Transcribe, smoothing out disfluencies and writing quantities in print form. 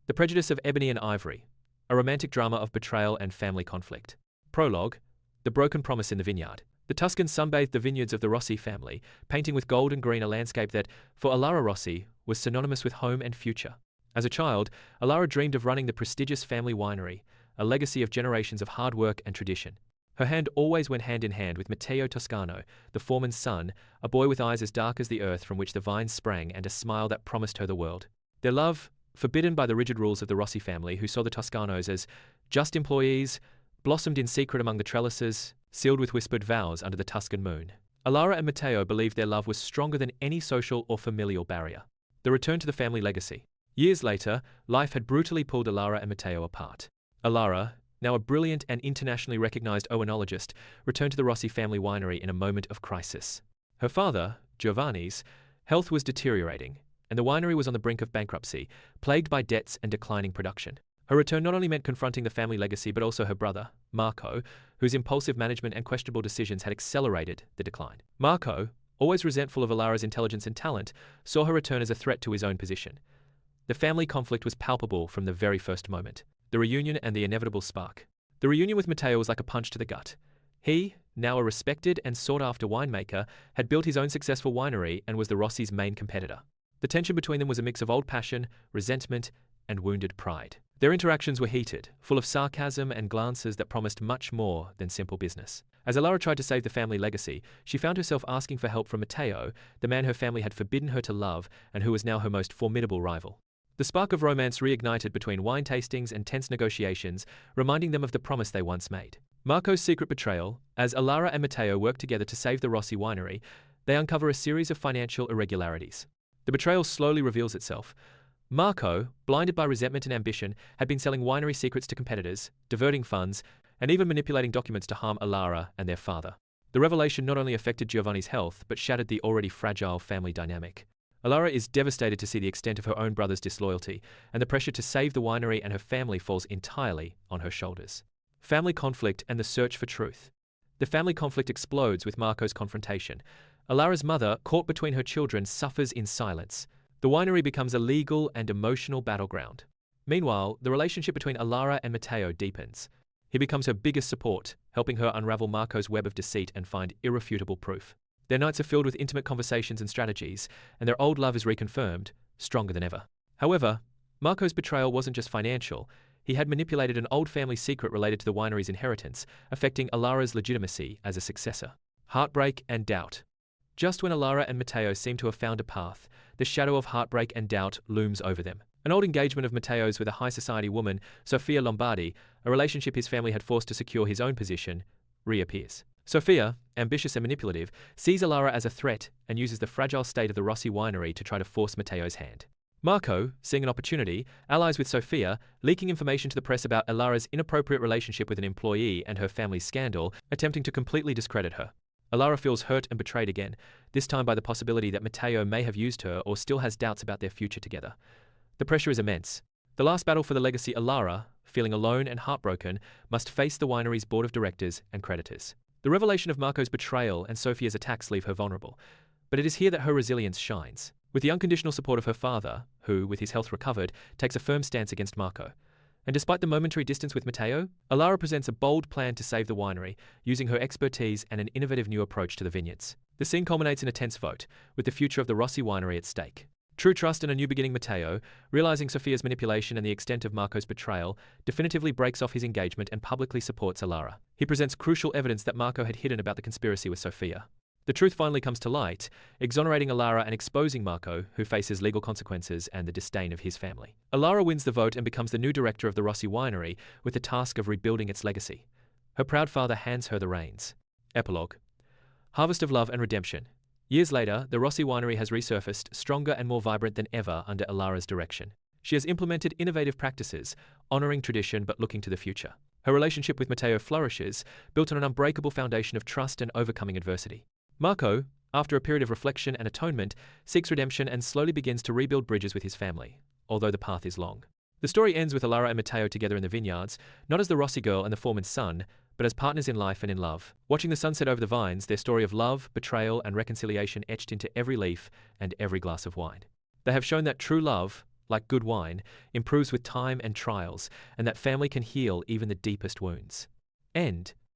The Prejudice of Ebony and Ivory, a romantic drama of betrayal and family conflict. Prologue, the broken promise in the vineyard. The Tuscan sunbathed the vineyards of the Rossi family, painting with gold and green a landscape that, for Elara Rossi, was synonymous with home and future. As a child, Elara dreamed of running the prestigious family winery, a legacy of generations of hard work and tradition. Her hand always went hand in hand with Matteo Toscano, the foreman's son, a boy with eyes as dark as the earth from which the vines sprang and a smile that promised her the world. Their love, forbidden by the rigid rules of the Rossi family who saw the Toscanos as just employees, blossomed in secret among the trellises, sealed with whispered vows under the Tuscan moon. Elara and Matteo believed their love was stronger than any social or familial barrier. The return to the family legacy. Years later, life had brutally pulled Elara and Matteo apart. Elara, now a brilliant and internationally recognized oenologist, returned to the Rossi family winery in a moment of crisis. Her father, Giovanni's, health was deteriorating, and the winery was on the brink of bankruptcy, plagued by debts and declining production. Her return not only meant confronting the family legacy but also her brother, Marco, whose impulsive management and questionable decisions had accelerated the decline. Marco, always resentful of Elara's intelligence and talent, saw her return as a threat to his own position. The family conflict was palpable from the very first moment. The reunion and the inevitable spark. The reunion with Matteo was like a punch to the gut. He, now a respected and sought-after winemaker, had built his own successful winery and was the Rossi's main competitor. The tension between them was a mix of old passion, resentment, and wounded pride. Their interactions were heated, full of sarcasm and glances that promised much more than simple business. As Elara tried to save the family legacy, she found herself asking for help from Matteo, the man her family had forbidden her to love and who was now her most formidable rival. The spark of romance reignited between wine tastings and tense negotiations, reminding them of the promise they once made. Marco's secret betrayal. As Elara and Matteo work together to save the Rossi winery, they uncover a series of financial irregularities. The betrayal slowly reveals itself. Marco, blinded by resentment and ambition, had been selling winery secrets to competitors, diverting funds, and even manipulating documents to harm Elara and their father. The revelation not only affected Giovanni's health, but shattered the already fragile family dynamic. Elara is devastated to see the extent of her own brother's disloyalty, and the pressure to save the winery and her family falls entirely on her shoulders. Family conflict and the search for truth. The family conflict explodes with Marco's confrontation. Elara's mother, caught between her children, suffers in silence. The winery becomes a legal and emotional battleground. Meanwhile, the relationship between Elara and Matteo deepens. He becomes her biggest support, helping her unravel Marco's web of deceit and find irrefutable proof. Their nights are filled with intimate conversations and strategies, and their old love is reconfirmed, stronger than ever. However, Marco's betrayal wasn't just financial. He had manipulated an old family secret related to the winery's inheritance, affecting Elara's legitimacy as a successor. Heartbreak and doubt. Just when Elara and Matteo seem to have found a path, the shadow of heartbreak and doubt looms over them. An old engagement of Matteo's with a high society woman, Sofia Lombardi, a relationship his family had forced to secure his own position, reappears. Sofia, ambitious and manipulative, sees Elara as a threat and uses the fragile state of the Rossi winery to try to force Matteo's hand. Marco, seeing an opportunity, allies with Sofia, leaking information to the press about Elara's inappropriate relationship with an employee and her family's scandal, attempting to completely discredit her. Elara feels hurt and betrayed again, this time by the possibility that Matteo may have used her or still has doubts about their future together. The pressure is immense. The last battle for the legacy, Elara, feeling alone and heartbroken, must face the winery's board of directors and creditors. The revelation of Marco's betrayal and Sofia's attacks leave her vulnerable, but it is here that her resilience shines. With the unconditional support of her father, who, with his health recovered, takes a firm stance against Marco. And despite the momentary distance with Matteo, Elara presents a bold plan to save the winery, using her expertise and an innovative new approach to the vineyards. The scene culminates in a tense vote, with the future of the Rossi winery at stake. True trust and a new beginning. Matteo, realizing Sofia's manipulation and the extent of Marco's betrayal, definitively breaks off his engagement and publicly supports Elara. He presents crucial evidence that Marco had hidden about the conspiracy with Sofia. The truth finally comes to light, exonerating Elara and exposing Marco, who faces legal consequences and the disdain of his family. Elara wins the vote and becomes the new director of the Rossi winery, with the task of rebuilding its legacy. Her proud father hands her the reins. Epilogue. Harvest of love and redemption. Years later, the Rossi winery has resurfaced, stronger and more vibrant than ever under Elara's direction. She has implemented innovative practices, honoring tradition but looking to the future. Her relationship with Matteo flourishes, built on an unbreakable foundation of trust and overcoming adversity. Marco, after a period of reflection and atonement, seeks redemption and slowly begins to rebuild bridges with his family, although the path is long. The story ends with Elara and Matteo together in the vineyards, not as the Rossi girl and the foreman's son, but as partners in life and in love. Watching the sunset over the vines, their story of love, betrayal, and reconciliation etched into every leaf and every glass of wine. They have shown that true love, like good wine, improves with time and trials, and that family can heal even the deepest wounds. End.